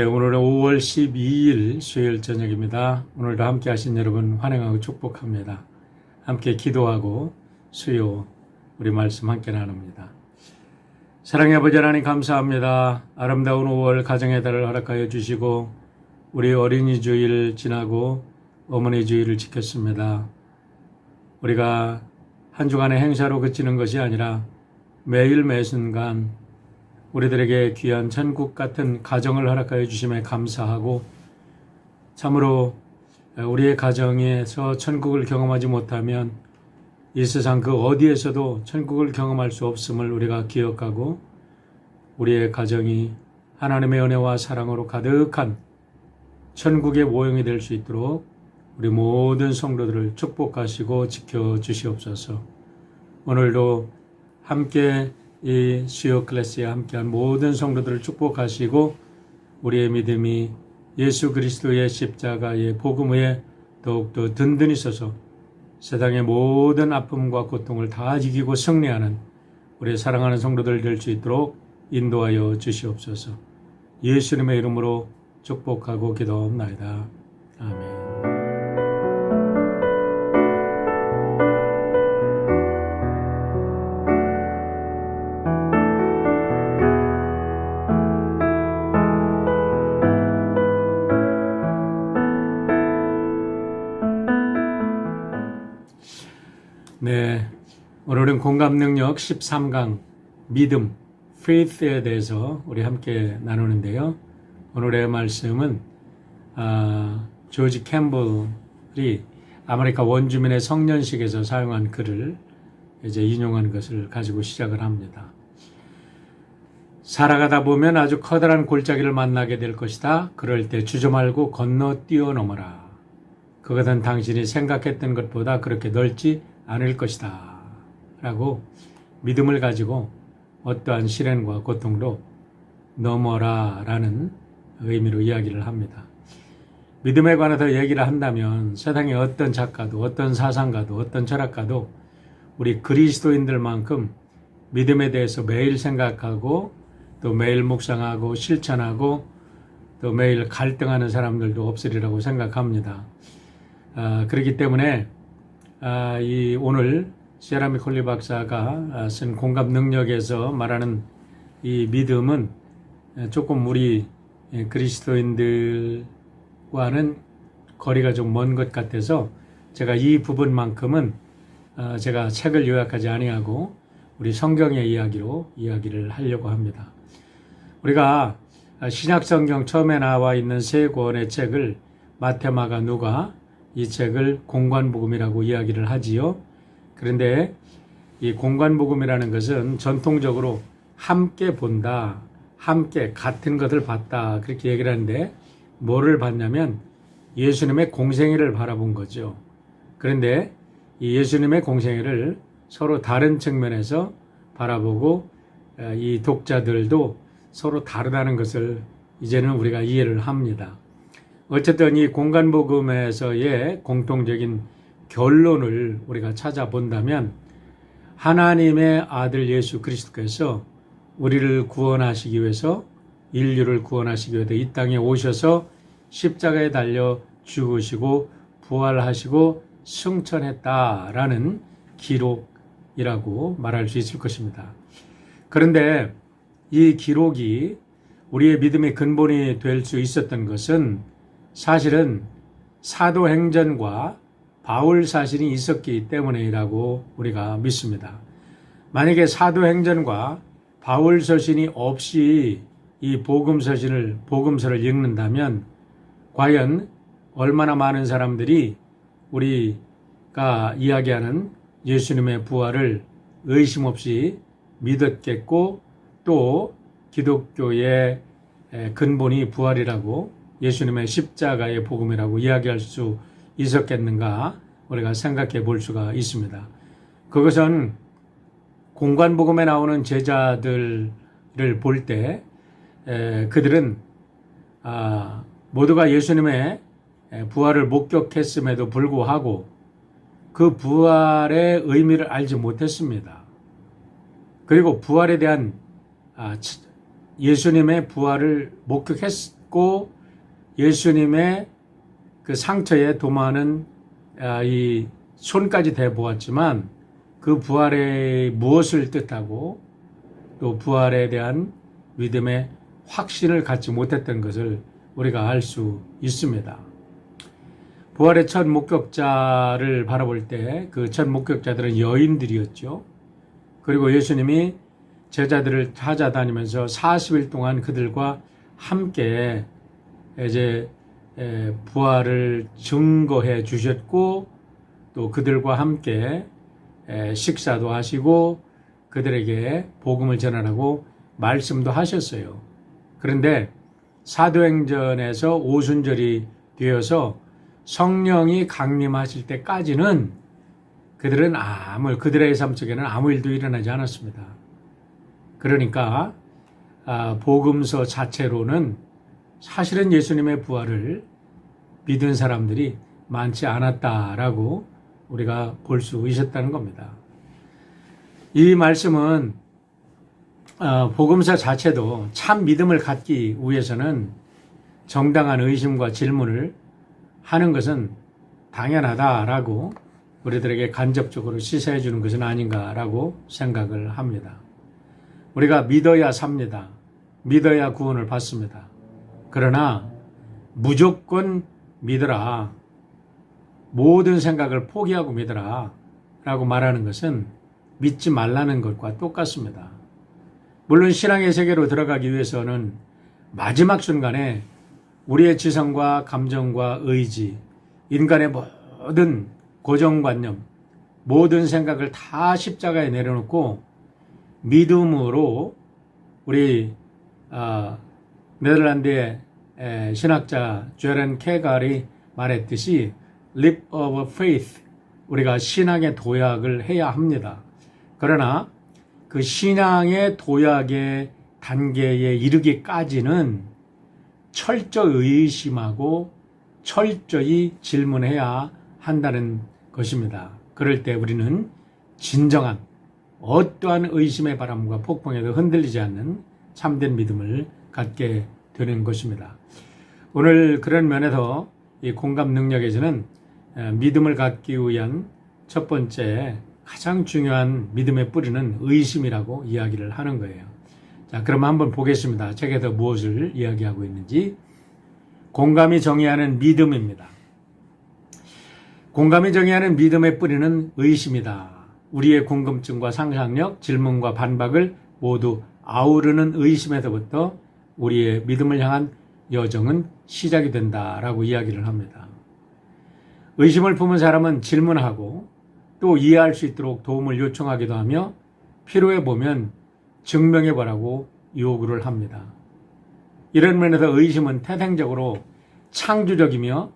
오늘은 5월 12일 수요일 저녁입니다. 오늘도 함께 하신 여러분 환영하고 축복합니다. 함께 기도하고 수요 우리 말씀 함께 나눕니다. 사랑의 아버지 하나님 감사합니다. 아름다운 5월 가정의 달을 허락하여 주시고 우리 어린이 주일 지나고 어머니 주일을 지켰습니다. 우리가 한 주간의 행사로 그치는 것이 아니라 매일 매순간 우리들에게 귀한 천국 같은 가정을 허락하여 주심에 감사하고, 참으로 우리의 가정에서 천국을 경험하지 못하면 이 세상 그 어디에서도 천국을 경험할 수 없음을 우리가 기억하고, 우리의 가정이 하나님의 은혜와 사랑으로 가득한 천국의 모형이 될 수 있도록 우리 모든 성도들을 축복하시고 지켜주시옵소서. 오늘도 함께 이 수요 클래스에 함께한 모든 성도들을 축복하시고, 우리의 믿음이 예수 그리스도의 십자가의 복음에 더욱더 든든히 서서 세상의 모든 아픔과 고통을 다 이기고 승리하는 우리 사랑하는 성도들 될 수 있도록 인도하여 주시옵소서. 예수님의 이름으로 축복하고 기도합나이다. 아멘. 네, 오늘은 공감능력 13강 믿음, faith에 대해서 우리 함께 나누는데요. 오늘의 말씀은 조지 캠벌이 아메리카 원주민의 성년식에서 사용한 글을 이제 인용한 것을 가지고 시작을 합니다. 살아가다 보면 아주 커다란 골짜기를 만나게 될 것이다. 그럴 때 주저 말고 건너 뛰어넘어라. 그것은 당신이 생각했던 것보다 그렇게 넓지 않을 것이다. 라고 믿음을 가지고 어떠한 시련과 고통도 넘어라 라는 의미로 이야기를 합니다. 믿음에 관해서 얘기를 한다면 세상의 어떤 작가도 어떤 사상가도 어떤 철학가도 우리 그리스도인들만큼 믿음에 대해서 매일 생각하고 또 매일 묵상하고 실천하고 또 매일 갈등하는 사람들도 없으리라고 생각합니다. 그렇기 때문에 이 오늘 제레미 콜리 박사가 쓴 공감 능력에서 말하는 이 믿음은 조금 우리 그리스도인들과는 거리가 좀 먼 것 같아서 제가 이 부분만큼은 제가 책을 요약하지 아니하고 우리 성경의 이야기로 이야기를 하려고 합니다. 우리가 신약 성경 처음에 나와 있는 세 권의 책을 마태, 마가, 누가 이 책을 공관복음이라고 이야기를 하지요. 그런데 이 공관복음이라는 것은 전통적으로 함께 본다, 함께 같은 것을 봤다 그렇게 얘기를 하는데, 뭐를 봤냐면 예수님의 공생애를 바라본 거죠. 그런데 이 예수님의 공생애를 서로 다른 측면에서 바라보고 이 독자들도 서로 다르다는 것을 이제는 우리가 이해를 합니다. 어쨌든 이 공간복음에서의 공통적인 결론을 우리가 찾아본다면 하나님의 아들 예수 그리스도께서 우리를 구원하시기 위해서, 인류를 구원하시기 위해서 이 땅에 오셔서 십자가에 달려 죽으시고 부활하시고 승천했다라는 기록이라고 말할 수 있을 것입니다. 그런데 이 기록이 우리의 믿음의 근본이 될 수 있었던 것은 사실은 사도행전과 바울 사실이 있었기 때문이라고 우리가 믿습니다. 만약에 사도행전과 바울 서신이 없이 이 복음서를 읽는다면 과연 얼마나 많은 사람들이 우리가 이야기하는 예수님의 부활을 의심 없이 믿었겠고, 또 기독교의 근본이 부활이라고 예수님의 십자가의 복음이라고 이야기할 수 있었겠는가 우리가 생각해 볼 수가 있습니다. 그것은 공관복음에 나오는 제자들을 볼 때 그들은 모두가 예수님의 부활을 목격했음에도 불구하고 그 부활의 의미를 알지 못했습니다. 그리고 부활에 대한 예수님의 부활을 믿고 예수님의 그 상처에 도마는 이 손까지 대보았지만 그 부활에 무엇을 뜻하고 또 부활에 대한 믿음의 확신을 갖지 못했던 것을 우리가 알 수 있습니다. 부활의 첫 목격자를 바라볼 때 그 첫 목격자들은 여인들이었죠. 그리고 예수님이 제자들을 찾아다니면서 40일 동안 그들과 함께 이제 부활을 증거해 주셨고 또 그들과 함께 식사도 하시고 그들에게 복음을 전하라고 말씀도 하셨어요. 그런데 사도행전에서 오순절이 되어서 성령이 강림하실 때까지는 그들의 삶 속에는 아무 일도 일어나지 않았습니다. 그러니까 복음서 자체로는 사실은 예수님의 부활을 믿은 사람들이 많지 않았다라고 우리가 볼 수 있었다는 겁니다. 이 말씀은 복음서 자체도 참 믿음을 갖기 위해서는 정당한 의심과 질문을 하는 것은 당연하다라고 우리들에게 간접적으로 시사해 주는 것은 아닌가라고 생각을 합니다. 우리가 믿어야 삽니다. 믿어야 구원을 받습니다. 그러나 무조건 믿어라. 모든 생각을 포기하고 믿어라. 라고 말하는 것은 믿지 말라는 것과 똑같습니다. 물론 신앙의 세계로 들어가기 위해서는 마지막 순간에 우리의 지성과 감정과 의지, 인간의 모든 고정관념, 모든 생각을 다 십자가에 내려놓고 믿음으로 우리 네덜란드의 신학자 조렌 케갈이 말했듯이 Leap of Faith, 우리가 신앙의 도약을 해야 합니다. 그러나 그 신앙의 도약의 단계에 이르기까지는 철저히 의심하고 철저히 질문해야 한다는 것입니다. 그럴 때 우리는 진정한 어떠한 의심의 바람과 폭풍에도 흔들리지 않는 참된 믿음을 갖게 되는 것입니다. 오늘 그런 면에서 이 공감 능력에서는 믿음을 갖기 위한 첫 번째 가장 중요한 믿음의 뿌리는 의심이라고 이야기를 하는 거예요. 자, 그럼 한번 보겠습니다. 책에서 무엇을 이야기하고 있는지. 공감이 정의하는 믿음입니다. 공감이 정의하는 믿음의 뿌리는 의심이다. 우리의 궁금증과 상상력, 질문과 반박을 모두 아우르는 의심에서부터 우리의 믿음을 향한 여정은 시작이 된다라고 이야기를 합니다. 의심을 품은 사람은 질문하고 또 이해할 수 있도록 도움을 요청하기도 하며 필요해 보면 증명해보라고 요구를 합니다. 이런 면에서 의심은 태생적으로 창조적이며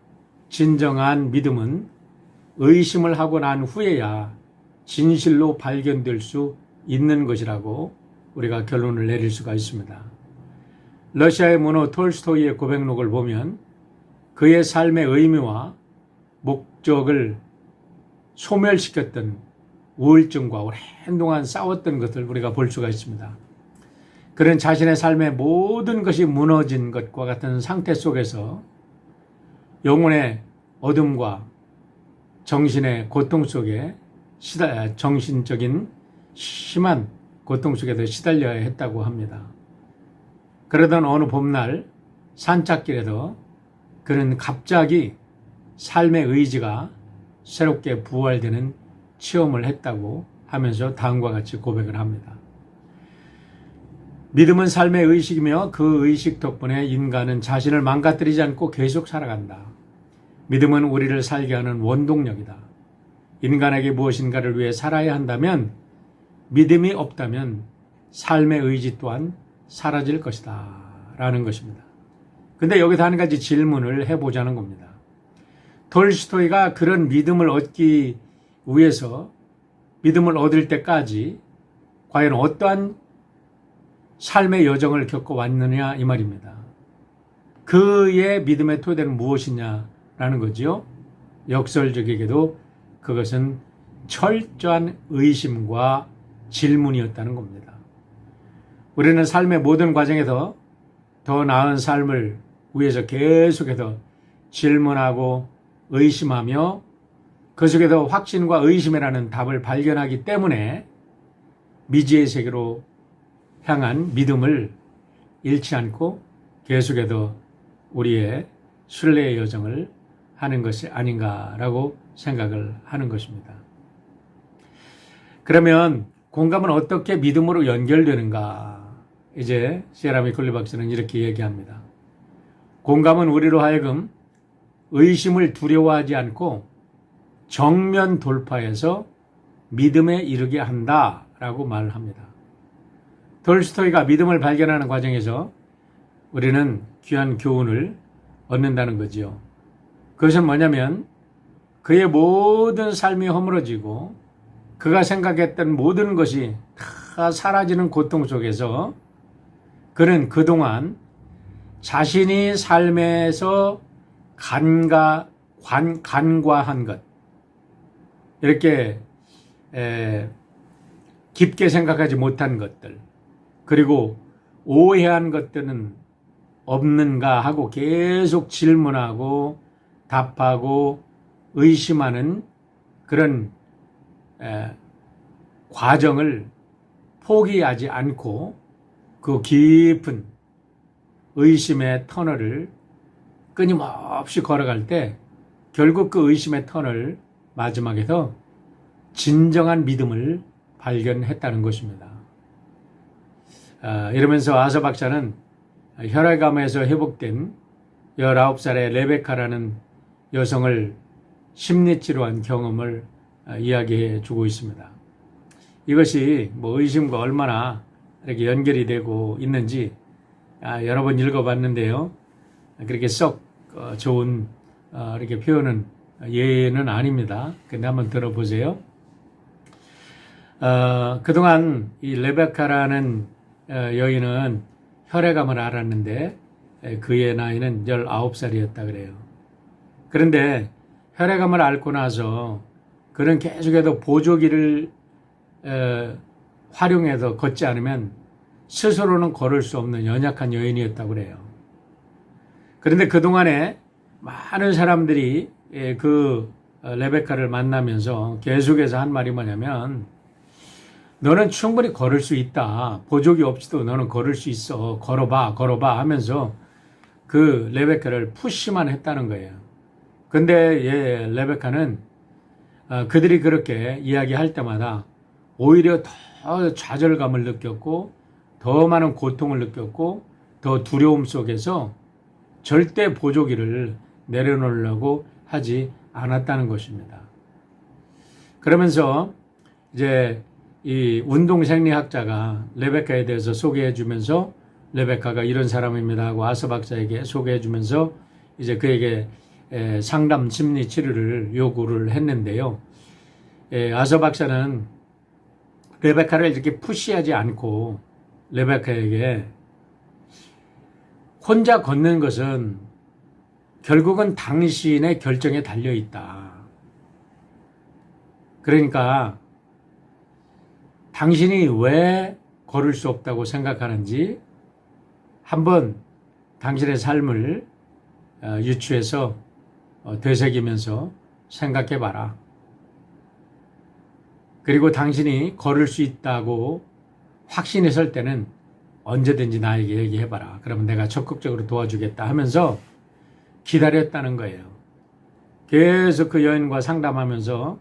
진정한 믿음은 의심을 하고 난 후에야 진실로 발견될 수 있는 것이라고 우리가 결론을 내릴 수가 있습니다. 러시아의 문호 톨스토이의 고백록을 보면 그의 삶의 의미와 목적을 소멸시켰던 우울증과 오랜 동안 싸웠던 것을 우리가 볼 수가 있습니다. 그런 자신의 삶의 모든 것이 무너진 것과 같은 상태 속에서 영혼의 어둠과 정신의 고통 속에 정신적인 심한 고통 속에서 시달려야 했다고 합니다. 그러던 어느 봄날 산책길에서 그는 갑자기 삶의 의지가 새롭게 부활되는 체험을 했다고 하면서 다음과 같이 고백을 합니다. 믿음은 삶의 의식이며 그 의식 덕분에 인간은 자신을 망가뜨리지 않고 계속 살아간다. 믿음은 우리를 살게 하는 원동력이다. 인간에게 무엇인가를 위해 살아야 한다면 믿음이 없다면 삶의 의지 또한 사라질 것이다 라는 것입니다. 근데 여기서 한 가지 질문을 해보자는 겁니다. 톨스토이가 그런 믿음을 얻기 위해서 믿음을 얻을 때까지 과연 어떠한 삶의 여정을 겪어왔느냐 이 말입니다. 그의 믿음의 토대는 무엇이냐라는 거죠. 역설적이게도 그것은 철저한 의심과 질문이었다는 겁니다. 우리는 삶의 모든 과정에서 더 나은 삶을 위해서 계속해서 질문하고 의심하며 그 속에서 확신과 의심이라는 답을 발견하기 때문에 미지의 세계로 향한 믿음을 잃지 않고 계속해서 우리의 순례의 여정을 하는 것이 아닌가라고 생각을 하는 것입니다. 그러면 공감은 어떻게 믿음으로 연결되는가? 이제 세라믹 콜리 박사는 이렇게 얘기합니다. 공감은 우리로 하여금 의심을 두려워하지 않고 정면 돌파해서 믿음에 이르게 한다라고 말합니다. 톨스토이가 믿음을 발견하는 과정에서 우리는 귀한 교훈을 얻는다는 거지요. 그것은 뭐냐면 그의 모든 삶이 허물어지고 그가 생각했던 모든 것이 다 사라지는 고통 속에서 그는 그동안 자신이 삶에서 간과한 것, 이렇게 깊게 생각하지 못한 것들, 그리고 오해한 것들은 없는가 하고 계속 질문하고 답하고 의심하는 그런 과정을 포기하지 않고 그 깊은 의심의 터널을 끊임없이 걸어갈 때 결국 그 의심의 터널 마지막에서 진정한 믿음을 발견했다는 것입니다. 이러면서 아서 박사는 혈액암에서 회복된 19살의 레베카라는 여성을 심리치료한 경험을 이야기해 주고 있습니다. 이것이 의심과 얼마나 이렇게 연결이 되고 있는지 여러 번 읽어봤는데요. 그렇게 썩 좋은 이렇게 표현은 예는 아닙니다. 근데 한번 들어보세요. 그동안 이 레베카라는 여인은 혈액암을 앓았는데 그의 나이는 19살이었다 그래요. 그런데 혈액암을 앓고 나서 그는 계속해서 보조기를 활용해서 걷지 않으면 스스로는 걸을 수 없는 연약한 여인이었다고 그래요. 그런데 그동안에 많은 사람들이 그 레베카를 만나면서 계속해서 한 말이 뭐냐면 너는 충분히 걸을 수 있다. 보조기 없이도 너는 걸을 수 있어. 걸어봐 하면서 그 레베카를 푸시만 했다는 거예요. 근데 레베카는 그들이 그렇게 이야기할 때마다 오히려 더 좌절감을 느꼈고 더 많은 고통을 느꼈고 더 두려움 속에서 절대 보조기를 내려놓으려고 하지 않았다는 것입니다. 그러면서 이제 이 운동생리학자가 레베카에 대해서 소개해 주면서 레베카가 이런 사람입니다 하고 아서 박사에게 소개해 주면서 이제 그에게 상담 심리 치료를 요구를 했는데요. 아서 박사는 레베카를 이렇게 푸시하지 않고 레베카에게 혼자 걷는 것은 결국은 당신의 결정에 달려 있다. 그러니까 당신이 왜 걸을 수 없다고 생각하는지 한번 당신의 삶을 유추해서 되새기면서 생각해 봐라. 그리고 당신이 걸을 수 있다고 확신이 설 때는 언제든지 나에게 얘기해 봐라. 그러면 내가 적극적으로 도와주겠다 하면서 기다렸다는 거예요. 계속 그 여인과 상담하면서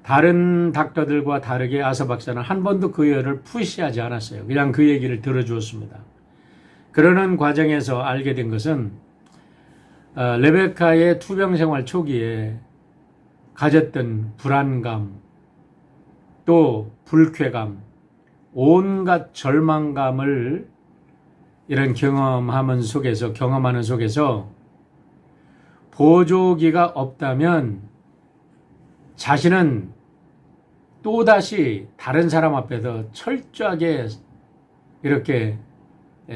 다른 닥터들과 다르게 아서 박사는 한 번도 그 여인을 푸시하지 않았어요. 그냥 그 얘기를 들어주었습니다. 그러는 과정에서 알게 된 것은 레베카의 투병 생활 초기에 가졌던 불안감, 또 불쾌감, 온갖 절망감을 이런 경험하는 속에서 보조기가 없다면 자신은 또다시 다른 사람 앞에서 철저하게 이렇게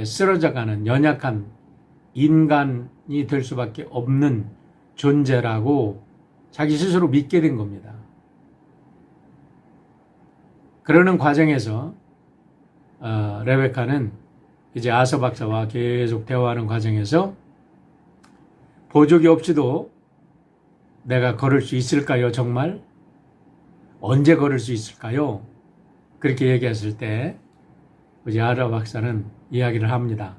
쓰러져가는 연약한 인간이 될 수밖에 없는 존재라고 자기 스스로 믿게 된 겁니다. 그러는 과정에서 레베카는 이제 아서 박사와 계속 대화하는 과정에서 보조기 없이도 내가 걸을 수 있을까요? 정말? 언제 걸을 수 있을까요? 그렇게 얘기했을 때 우리 아라 박사는 이야기를 합니다.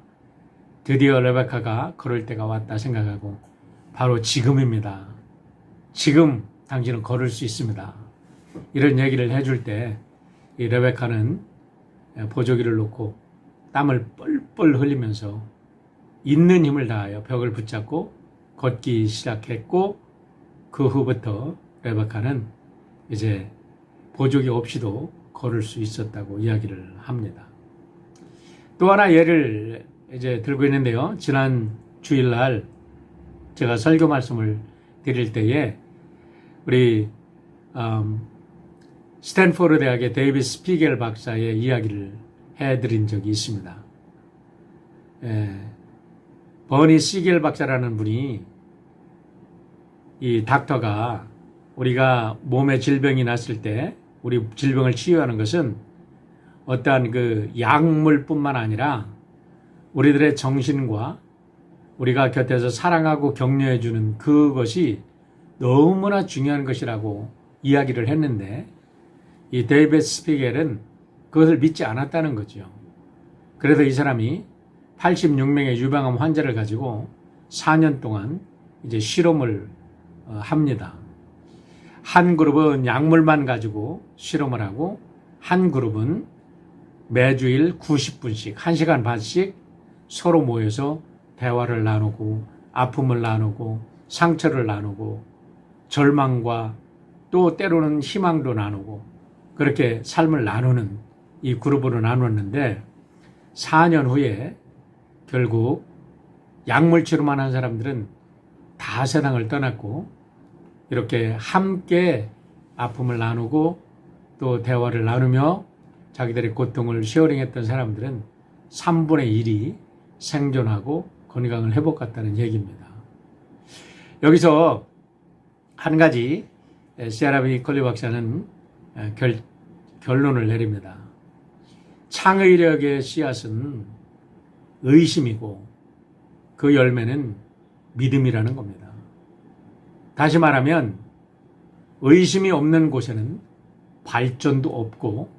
드디어 레베카가 걸을 때가 왔다 생각하고 바로 지금입니다. 지금 당신은 걸을 수 있습니다. 이런 얘기를 해줄 때 이 레베카는 보조기를 놓고 땀을 뻘뻘 흘리면서 있는 힘을 다하여 벽을 붙잡고 걷기 시작했고 그 후부터 레베카는 이제 보조기 없이도 걸을 수 있었다고 이야기를 합니다. 또 하나 예를 이제 들고 있는데요. 지난 주일날 제가 설교 말씀을 드릴 때에 우리 스탠포드 대학의 데이비드 스피겔 박사의 이야기를 해드린 적이 있습니다. 버니 시겔 박사라는 분이 이 닥터가 우리가 몸에 질병이 났을 때 우리 질병을 치유하는 것은 어떠한 그 약물뿐만 아니라 우리들의 정신과 우리가 곁에서 사랑하고 격려해 주는 그것이 너무나 중요한 것이라고 이야기를 했는데 이 데이비드 스피겔은 그것을 믿지 않았다는 거죠. 그래서 이 사람이 86명의 유방암 환자를 가지고 4년 동안 이제 실험을 합니다. 한 그룹은 약물만 가지고 실험을 하고 한 그룹은 매주일 90분씩 1시간 반씩 서로 모여서 대화를 나누고 아픔을 나누고 상처를 나누고 절망과 또 때로는 희망도 나누고 그렇게 삶을 나누는 이 그룹으로 나눴는데 4년 후에 결국 약물 치료만 한 사람들은 다 세상을 떠났고 이렇게 함께 아픔을 나누고 또 대화를 나누며 자기들의 고통을 쉐어링했던 사람들은 3분의 1이 생존하고 건강을 회복했다는 얘기입니다. 여기서 한 가지 세라비 콜리 박사는 결론을 내립니다. 창의력의 씨앗은 의심이고 그 열매는 믿음이라는 겁니다. 다시 말하면 의심이 없는 곳에는 발전도 없고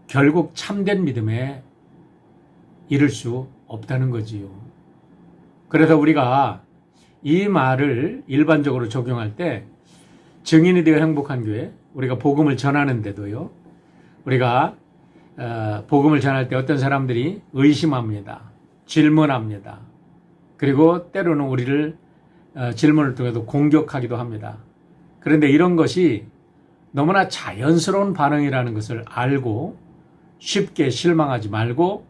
결국 참된 믿음에 이를 수 없다는 거지요. 그래서 우리가 이 말을 일반적으로 적용할 때 증인이 되어 행복한 교회, 우리가 복음을 전하는데도요. 우리가 복음을 전할 때 어떤 사람들이 의심합니다. 질문합니다. 그리고 때로는 우리를 질문을 통해서 공격하기도 합니다. 그런데 이런 것이 너무나 자연스러운 반응이라는 것을 알고 쉽게 실망하지 말고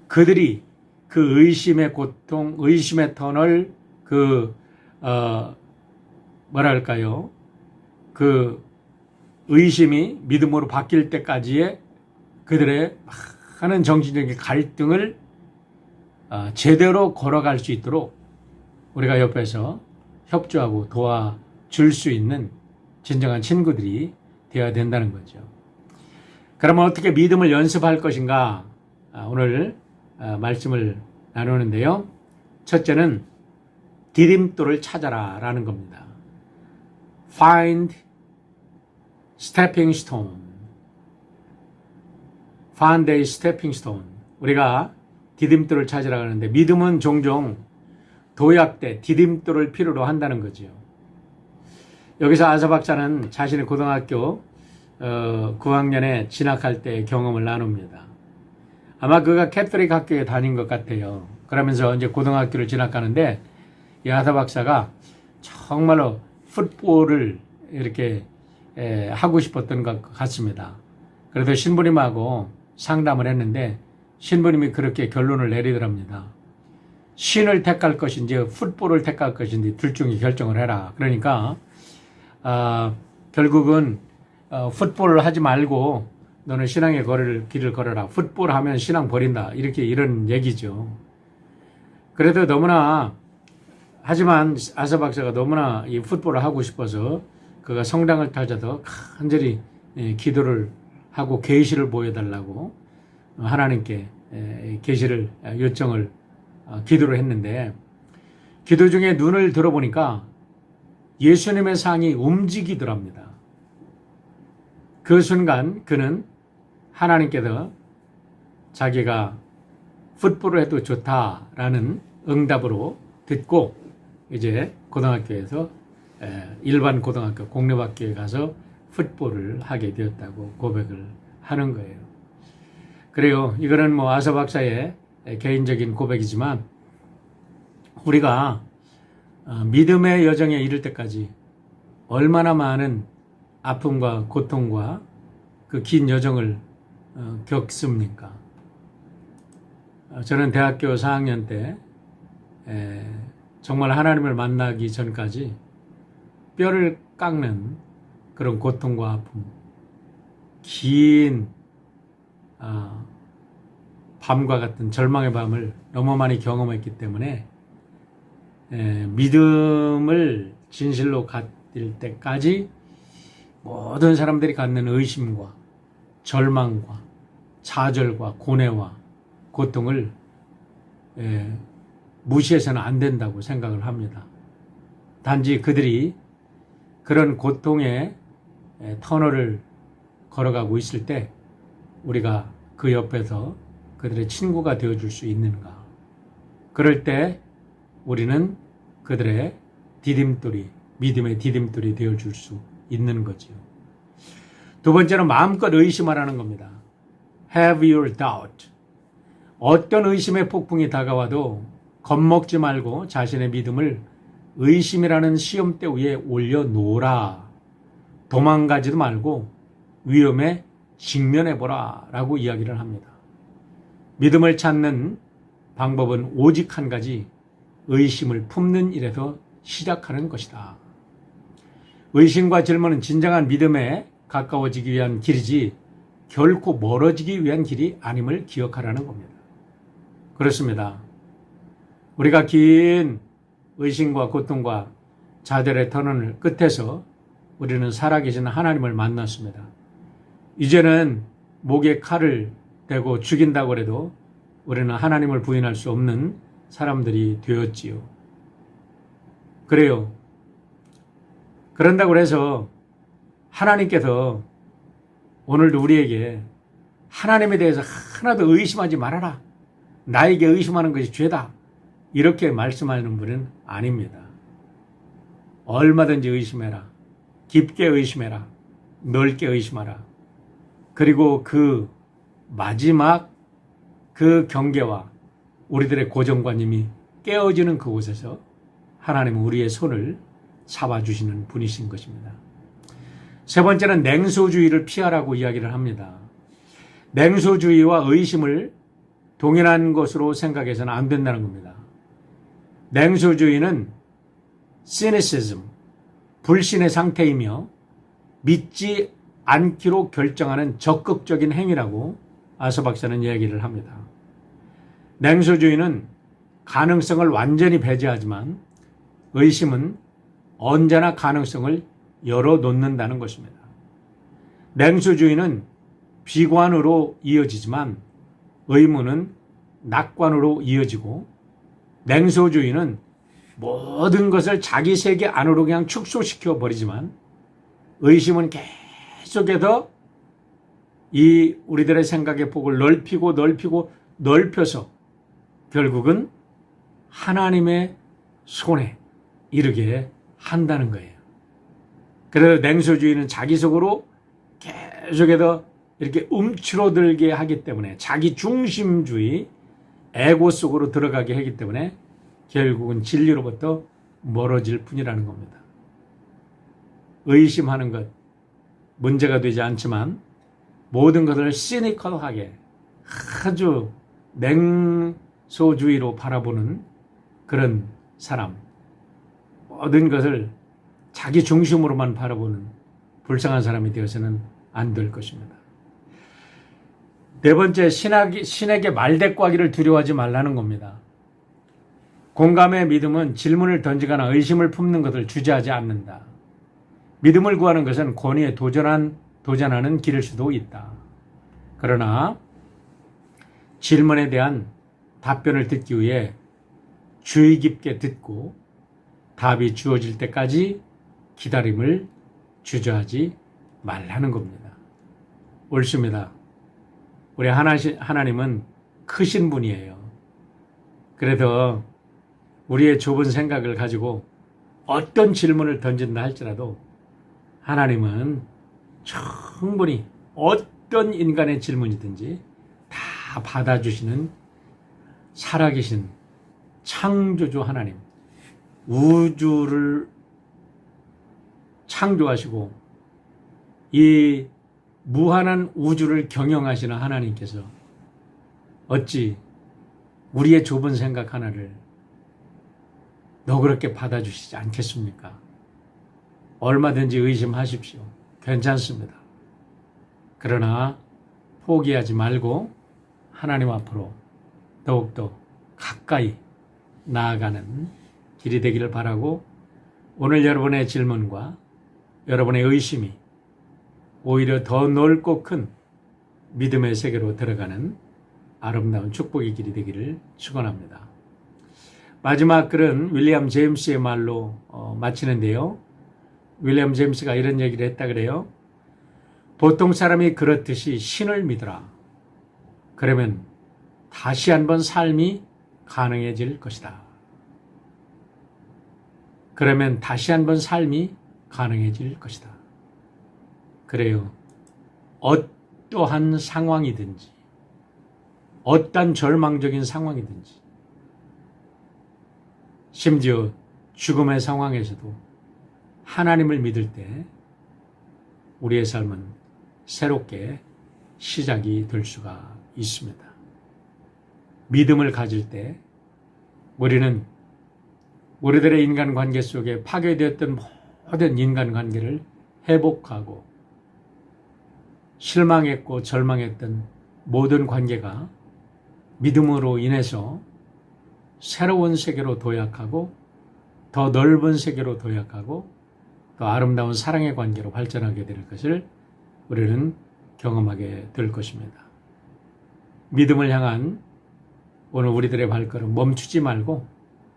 그들이 그 의심의 고통, 의심의 터널, 뭐랄까요? 그 의심이 믿음으로 바뀔 때까지의 그들의 많은 정신적인 갈등을 제대로 걸어갈 수 있도록 우리가 옆에서 협조하고 도와줄 수 있는 진정한 친구들이 되어야 된다는 거죠. 그러면 어떻게 믿음을 연습할 것인가? 오늘 말씀을 나누는데요. 첫째는 디딤돌을 찾아라 라는 겁니다. Find stepping stone. Find a stepping stone. 우리가 디딤돌을 찾으라 하는데 믿음은 종종 도약대, 디딤돌을 필요로 한다는 거죠. 여기서 아사 박사는 자신의 고등학교 9학년에 진학할 때의 경험을 나눕니다. 아마 그가 캐톨릭 학교에 다닌 것 같아요. 그러면서 이제 고등학교를 진학하는데 이 아사 박사가 정말로 풋볼을 이렇게 하고 싶었던 것 같습니다. 그래서 신부님하고 상담을 했는데 신부님이 그렇게 결론을 내리더랍니다. 신을 택할 것인지 풋볼을 택할 것인지 둘 중에 결정을 해라. 그러니까 결국은 풋볼을 하지 말고 너는 신앙의 길을 걸어라. 풋볼 하면 신앙 버린다. 이런 얘기죠. 그래도 너무나 하지만 아사 박사가 너무나 이 풋볼을 하고 싶어서 그가 성당을 찾아서 간절히 기도를 하고 계시를 보여달라고 하나님께 계시를 요청을 기도를 했는데 기도 중에 눈을 들어보니까 예수님의 상이 움직이더랍니다. 그 순간 그는 하나님께서 자기가 풋볼을 해도 좋다라는 응답으로 듣고 이제 고등학교에서 일반 고등학교 공립학교에 가서 풋볼을 하게 되었다고 고백을 하는 거예요. 그래요. 이거는 뭐 아서 박사의 개인적인 고백이지만 우리가 믿음의 여정에 이를 때까지 얼마나 많은 아픔과 고통과 그 긴 여정을 겪습니까? 저는 대학교 4학년 때 정말 하나님을 만나기 전까지 뼈를 깎는 그런 고통과 아픔, 긴 밤과 같은 절망의 밤을 너무 많이 경험했기 때문에 믿음을 진실로 갖을 때까지 모든 사람들이 갖는 의심과 절망과 좌절과 고뇌와 고통을 무시해서는 안 된다고 생각을 합니다. 단지 그들이 그런 고통의 터널을 걸어가고 있을 때 우리가 그 옆에서 그들의 친구가 되어줄 수 있는가. 그럴 때 우리는 그들의 디딤돌이, 믿음의 디딤돌이 되어줄 수 있는 거지요. 두 번째는 마음껏 의심하라는 겁니다. Have your doubt. 어떤 의심의 폭풍이 다가와도 겁먹지 말고 자신의 믿음을 의심이라는 시험대 위에 올려놓으라. 도망가지도 말고 위험에 직면해보라 라고 이야기를 합니다. 믿음을 찾는 방법은 오직 한 가지, 의심을 품는 일에서 시작하는 것이다. 의심과 질문은 진정한 믿음에 가까워지기 위한 길이지 결코 멀어지기 위한 길이 아님을 기억하라는 겁니다. 그렇습니다. 우리가 긴 의심과 고통과 좌절의 터널 끝에서 우리는 살아계신 하나님을 만났습니다. 이제는 목에 칼을 대고 죽인다고 해도 우리는 하나님을 부인할 수 없는 사람들이 되었지요. 그래요. 그런다고 해서 하나님께서 오늘도 우리에게 하나님에 대해서 하나도 의심하지 말아라. 나에게 의심하는 것이 죄다. 이렇게 말씀하는 분은 아닙니다. 얼마든지 의심해라. 깊게 의심해라. 넓게 의심하라. 그리고 그 마지막 그 경계와 우리들의 고정관념이 깨어지는 그곳에서 하나님은 우리의 손을 잡아주시는 분이신 것입니다. 세 번째는 냉소주의를 피하라고 이야기를 합니다. 냉소주의와 의심을 동일한 것으로 생각해서는 안 된다는 겁니다. 냉소주의는 cynicism, 불신의 상태이며 믿지 않기로 결정하는 적극적인 행위라고 아서 박사는 이야기를 합니다. 냉소주의는 가능성을 완전히 배제하지만 의심은 언제나 가능성을 열어놓는다는 것입니다. 냉소주의는 비관으로 이어지지만 의문은 낙관으로 이어지고 냉소주의는 모든 것을 자기 세계 안으로 그냥 축소시켜 버리지만 의심은 계속해서 이 우리들의 생각의 폭을 넓혀서 결국은 하나님의 손에 이르게 한다는 거예요. 그래서 냉소주의는 자기 속으로 계속해서 이렇게 움츠러들게 하기 때문에 자기 중심주의, 에고 속으로 들어가게 하기 때문에 결국은 진리로부터 멀어질 뿐이라는 겁니다. 의심하는 것 문제가 되지 않지만 모든 것을 시니컬하게 아주 냉소주의로 바라보는 그런 사람, 모든 것을 자기 중심으로만 바라보는 불쌍한 사람이 되어서는 안 될 것입니다. 네 번째, 신에게 말대꾸하기를 두려워하지 말라는 겁니다. 공감의 믿음은 질문을 던지거나 의심을 품는 것을 주저하지 않는다. 믿음을 구하는 것은 권위에 도전하는 길일 수도 있다. 그러나 질문에 대한 답변을 듣기 위해 주의 깊게 듣고 답이 주어질 때까지 기다림을 주저하지 말라는 겁니다. 옳습니다. 우리 하나님은 크신 분이에요. 그래서 우리의 좁은 생각을 가지고 어떤 질문을 던진다 할지라도 하나님은 충분히 어떤 인간의 질문이든지 다 받아주시는 살아계신 창조주 하나님, 우주를 창조하시고 이 무한한 우주를 경영하시는 하나님께서 어찌 우리의 좁은 생각 하나를 너그럽게 받아주시지 않겠습니까? 얼마든지 의심하십시오. 괜찮습니다. 그러나 포기하지 말고 하나님 앞으로 더욱더 가까이 나아가는 길이 되기를 바라고, 오늘 여러분의 질문과 여러분의 의심이 오히려 더 넓고 큰 믿음의 세계로 들어가는 아름다운 축복의 길이 되기를 축원합니다. 마지막 글은 윌리엄 제임스의 말로 마치는데요. 윌리엄 제임스가 이런 얘기를 했다 그래요. 보통 사람이 그렇듯이 신을 믿어라. 그러면 다시 한번 삶이 가능해질 것이다. 그러면 다시 한번 삶이 가능해질 것이다. 그래요. 어떠한 상황이든지, 어떠한 절망적인 상황이든지, 심지어 죽음의 상황에서도 하나님을 믿을 때 우리의 삶은 새롭게 시작이 될 수가 있습니다. 믿음을 가질 때 우리는 우리들의 인간관계 속에 파괴되었던 모든 인간관계를 회복하고 실망했고 절망했던 모든 관계가 믿음으로 인해서 새로운 세계로 도약하고 더 넓은 세계로 도약하고 더 아름다운 사랑의 관계로 발전하게 될 것을 우리는 경험하게 될 것입니다. 믿음을 향한 오늘 우리들의 발걸음 멈추지 말고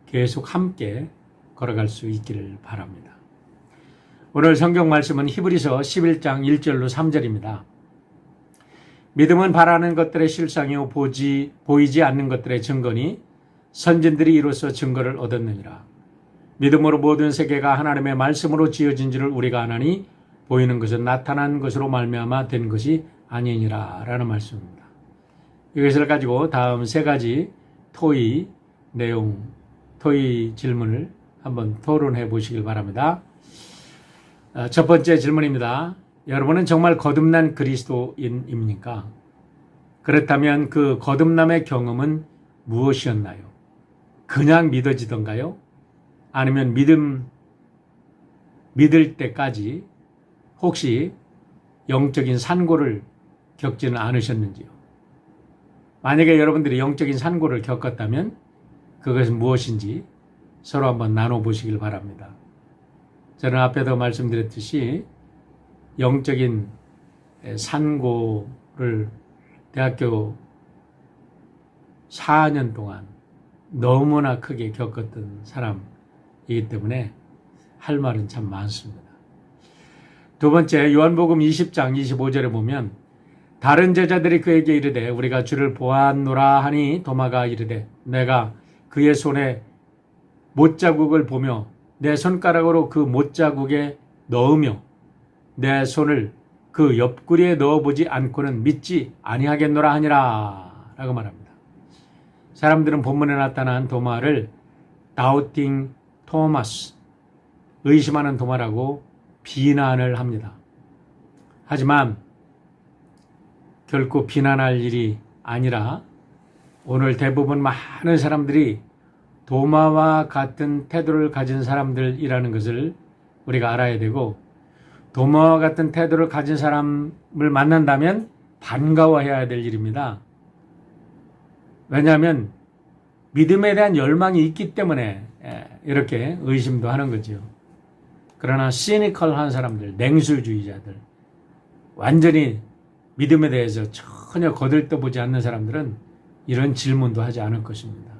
계속 함께 걸어갈 수 있기를 바랍니다. 오늘 성경 말씀은 히브리서 11장 1절로 3절입니다. 믿음은 바라는 것들의 실상이요 보이지 않는 것들의 증거니 선진들이 이로써 증거를 얻었느니라. 믿음으로 모든 세계가 하나님의 말씀으로 지어진 줄을 우리가 아나니 보이는 것은 나타난 것으로 말미암아 된 것이 아니니라 라는 말씀입니다. 이것을 가지고 다음 세 가지 토의 질문을 한번 토론해 보시길 바랍니다. 첫 번째 질문입니다. 여러분은 정말 거듭난 그리스도인입니까? 그렇다면 그 거듭남의 경험은 무엇이었나요? 그냥 믿어지던가요? 아니면 믿을 때까지 혹시 영적인 산고를 겪지는 않으셨는지요? 만약에 여러분들이 영적인 산고를 겪었다면 그것은 무엇인지 서로 한번 나눠보시길 바랍니다. 저는 앞에도 말씀드렸듯이 영적인 산고를 대학교 4년 동안 너무나 크게 겪었던 사람이기 때문에 할 말은 참 많습니다. 두 번째, 요한복음 20장 25절에 보면 다른 제자들이 그에게 이르되 우리가 주를 보았노라 하니 도마가 이르되 내가 그의 손에 못자국을 보며 내 손가락으로 그 못자국에 넣으며 내 손을 그 옆구리에 넣어보지 않고는 믿지 아니하겠노라 하니라 라고 말합니다. 사람들은 본문에 나타난 도마를 Doubting Thomas, 의심하는 도마라고 비난을 합니다. 하지만 결코 비난할 일이 아니라 오늘 대부분 많은 사람들이 도마와 같은 태도를 가진 사람들이라는 것을 우리가 알아야 되고, 도마와 같은 태도를 가진 사람을 만난다면 반가워해야 될 일입니다. 왜냐하면 믿음에 대한 열망이 있기 때문에 이렇게 의심도 하는 거죠. 그러나 시니컬한 사람들, 냉술주의자들, 완전히 믿음에 대해서 전혀 거들떠보지 않는 사람들은 이런 질문도 하지 않을 것입니다.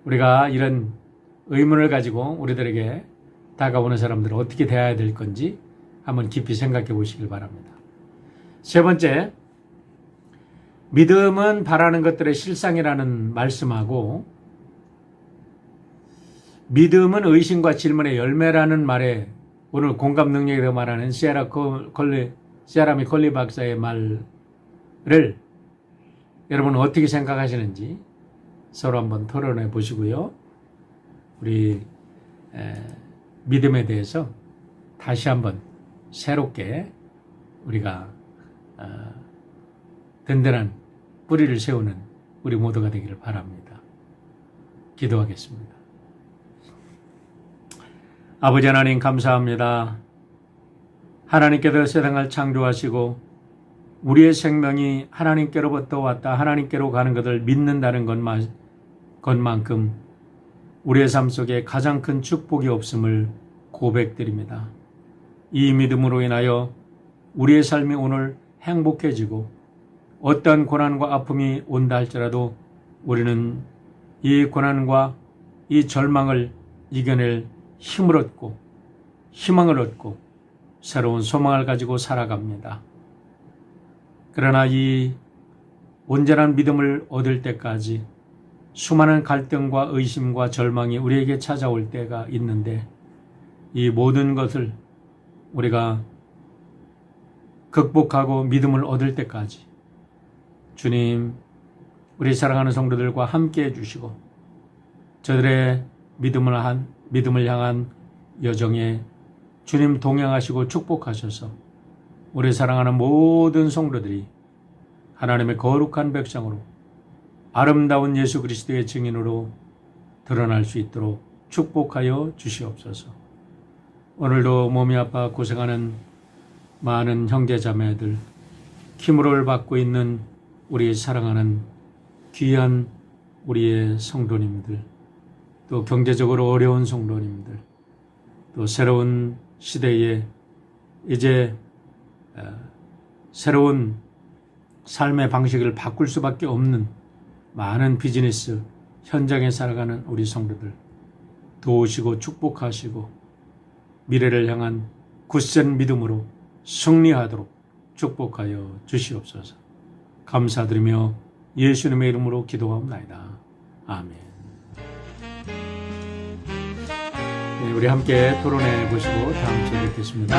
우리가 이런 의문을 가지고 우리들에게 다가오는 사람들을 어떻게 대해야 될 건지 한번 깊이 생각해 보시길 바랍니다. 세 번째, 믿음은 바라는 것들의 실상이라는 말씀하고 믿음은 의심과 질문의 열매라는 말에 오늘 공감 능력에 대해 말하는 시아라미 콜리 박사의 말을 여러분은 어떻게 생각하시는지 서로 한번 토론해 보시고요. 우리 믿음에 대해서 다시 한번 새롭게 우리가 든든한 뿌리를 세우는 우리 모두가 되기를 바랍니다. 기도하겠습니다. 아버지 하나님 감사합니다. 하나님께서 세상을 창조하시고 우리의 생명이 하나님께로부터 왔다 하나님께로 가는 것을 믿는다는 것만큼 우리의 삶 속에 가장 큰 축복이 없음을 고백드립니다. 이 믿음으로 인하여 우리의 삶이 오늘 행복해지고 어떤 고난과 아픔이 온다 할지라도 우리는 이 고난과 이 절망을 이겨낼 힘을 얻고 희망을 얻고 새로운 소망을 가지고 살아갑니다. 그러나 이 온전한 믿음을 얻을 때까지 수많은 갈등과 의심과 절망이 우리에게 찾아올 때가 있는데 이 모든 것을 우리가 극복하고 믿음을 얻을 때까지 주님, 우리 사랑하는 성도들과 함께 해주시고 저들의 믿음을 향한 여정에 주님 동행하시고 축복하셔서 우리 사랑하는 모든 성도들이 하나님의 거룩한 백성으로 아름다운 예수 그리스도의 증인으로 드러날 수 있도록 축복하여 주시옵소서. 오늘도 몸이 아파 고생하는 많은 형제자매들, 키무를 받고 있는 우리 사랑하는 귀한 우리의 성도님들, 또 경제적으로 어려운 성도님들, 또 새로운 시대에 이제 새로운 삶의 방식을 바꿀 수밖에 없는 많은 비즈니스 현장에 살아가는 우리 성도들 도우시고 축복하시고 미래를 향한 굳센 믿음으로 승리하도록 축복하여 주시옵소서. 감사드리며 예수님의 이름으로 기도하옵나이다. 아멘. 네, 우리 함께 토론해 보시고 다음 주에 뵙겠습니다.